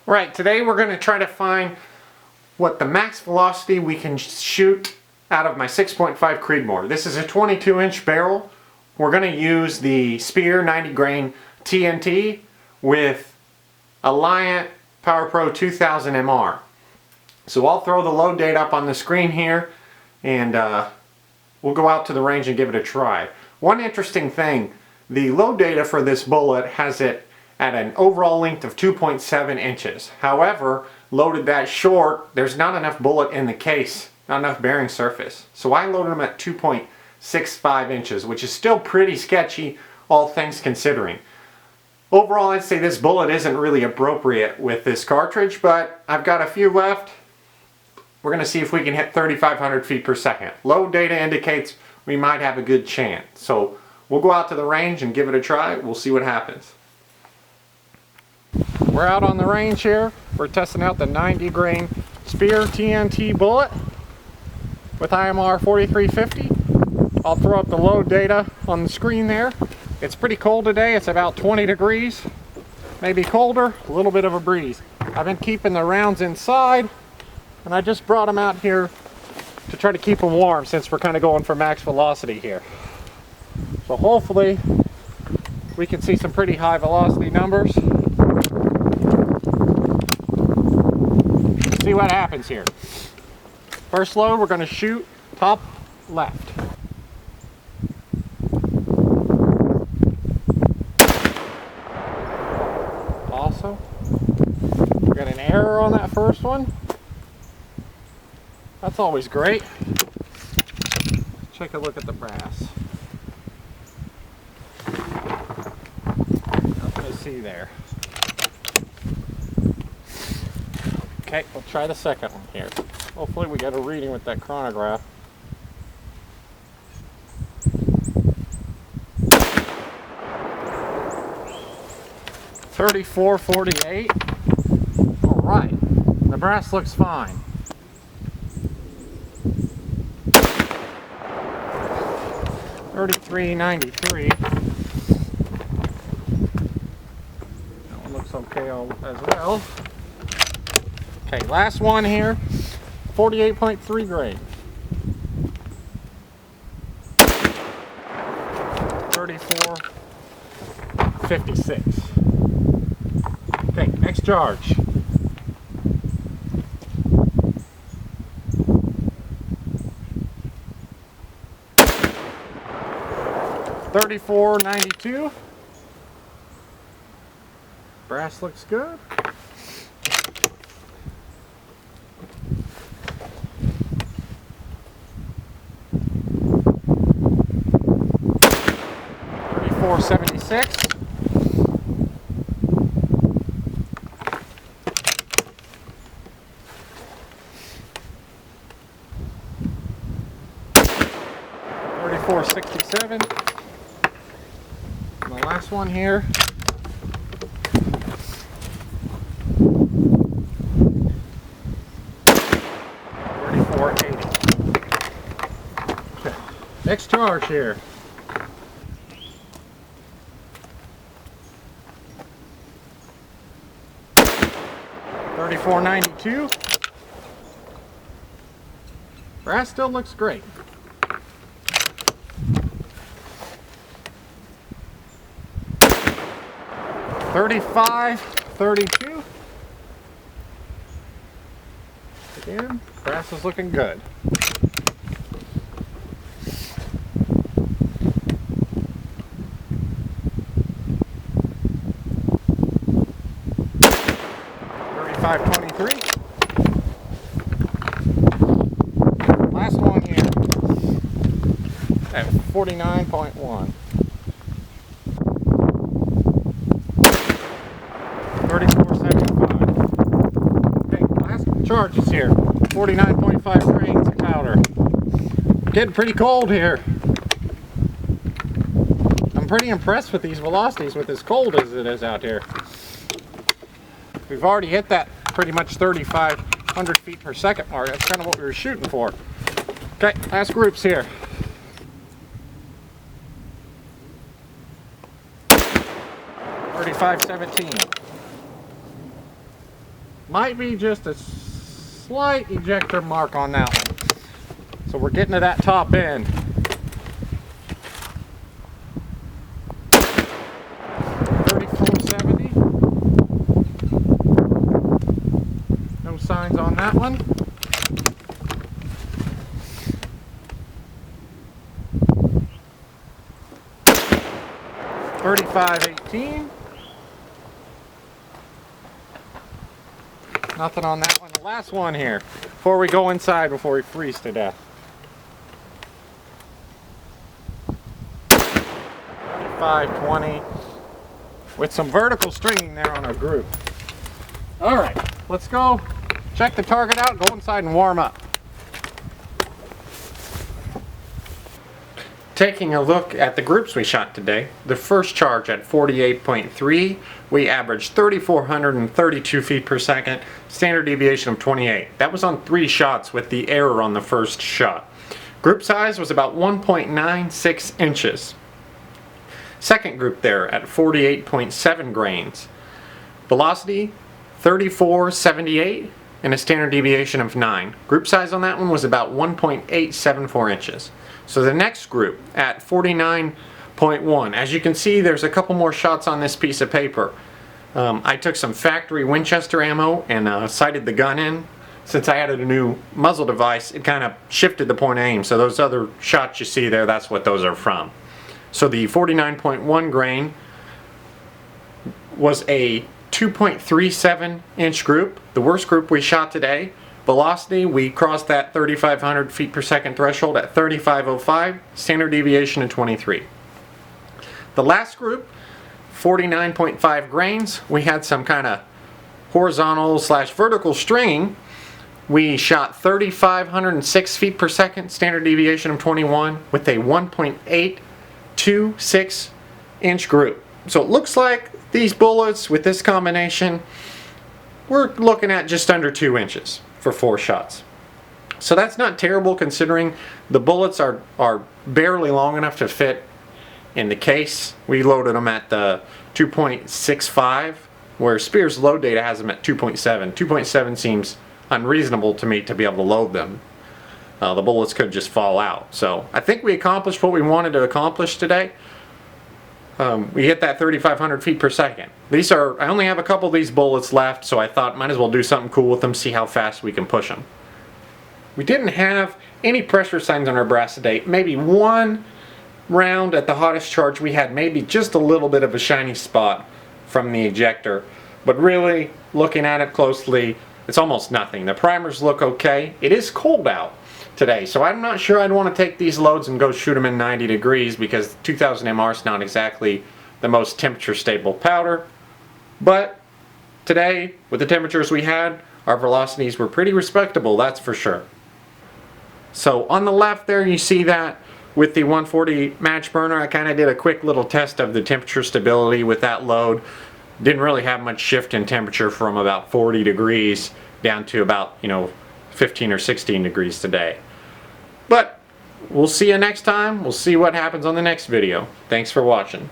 Right, today we're going to try to find what the max velocity we can shoot out of my 6.5 Creedmoor. This is a 22-inch barrel. We're going to use the Spear 90 grain TNT with Alliant PowerPro 2000 MR. So I'll throw the load data up on the screen here, and we'll go out to the range and give it a try. One interesting thing, the load data for this bullet has it at an overall length of 2.7 inches. However, loaded that short, there's not enough bullet in the case, not enough bearing surface. So I loaded them at 2.65 inches, which is still pretty sketchy, all things considering. Overall, I'd say this bullet isn't really appropriate with this cartridge, but I've got a few left. We're going to see if we can hit 3,500 feet per second. Load data indicates we might have a good chance. So we'll go out to the range and give it a try. We'll see what happens. We're out on the range here. We're testing out the 90 grain Spear TNT bullet with IMR 4350. I'll throw up the load data on the screen there. It's pretty cold today. It's about 20 degrees, maybe colder, a little bit of a breeze. I've been keeping the rounds inside, and I just brought them out here to try to keep them warm since we're kind of going for max velocity here. So hopefully we can see some pretty high velocity numbers. See what happens here. First load, we're going to shoot top left. Awesome. We got an error on that first one. That's always great. Take a look at the brass. Nothing to see there. Okay, we'll try the second one here. Hopefully we get a reading with that chronograph. .3448. All right, the brass looks fine. .3393. That one looks okay as well. Okay, last one here, 48.3 grain. 3456. Okay, next charge. .3492. Brass looks good. .76. .3467. And the last one here. .3480. Okay. Next charge here. .3492. Brass still looks great. .3532. Again, brass is looking good. .3523. Last one here at 49.1. 3475. Okay, last charges here. 49.5 grains of powder. Getting pretty cold here. I'm pretty impressed with these velocities with as cold as it is out here. We've already hit that pretty much 3,500 feet per second mark. That's kind of what we were shooting for. Okay, last groups here. 3517. Might be just a slight ejector mark on that one. So we're getting to that top end. No signs on that one. $35.18. Nothing on that one. The last one here, before we go inside, before we freeze to death. $35.20 with some vertical stringing there on our group. All right, let's go check the target out, go inside and warm up. Taking a look at the groups we shot today, the first charge at 48.3, we averaged 3,432 feet per second, standard deviation of 28. That was on 3 shots with the error on the first shot. Group size was about 1.96 inches. Second group there at 48.7 grains. Velocity 3478 and a standard deviation of 9. Group size on that one was about 1.874 inches. So the next group at 49.1. As you can see, there's a couple more shots on this piece of paper. I took some factory Winchester ammo and sighted the gun in. Since I added a new muzzle device, it kind of shifted the point of aim. So those other shots you see there, that's what those are from. So the 49.1 grain was a 2.37 inch group, the worst group we shot today. Velocity, we crossed that 3,500 feet per second threshold at 3505, standard deviation of 23. The last group, 49.5 grains, we had some kind of horizontal slash vertical stringing. We shot 3,506 feet per second, standard deviation of 21, with a 1.826 inch group. So it looks like these bullets with this combination, we're looking at just under 2 inches for 4 shots. So that's not terrible considering the bullets are barely long enough to fit in the case. We loaded them at the 2.65, where Spear's load data has them at 2.7. 2.7 seems unreasonable to me to be able to load them. The bullets could just fall out. So I think we accomplished what we wanted to accomplish today. We hit that 3,500 feet per second. These are, I only have a couple of these bullets left, so I thought might as well do something cool with them, see how fast we can push them. We didn't have any pressure signs on our brass today. Maybe one round at the hottest charge we had maybe just a little bit of a shiny spot from the ejector, but really looking at it closely, it's almost nothing. The primers look okay. It is cold out today, so I'm not sure I'd want to take these loads and go shoot them in 90 degrees because 2000 MR is not exactly the most temperature stable powder. But today, with the temperatures we had, our velocities were pretty respectable, that's for sure. So on the left there you see that with the 140 match burner, I kind of did a quick little test of the temperature stability with that load. Didn't really have much shift in temperature from about 40 degrees down to about 15 or 16 degrees today. But we'll see you next time. We'll see what happens on the next video. Thanks for watching.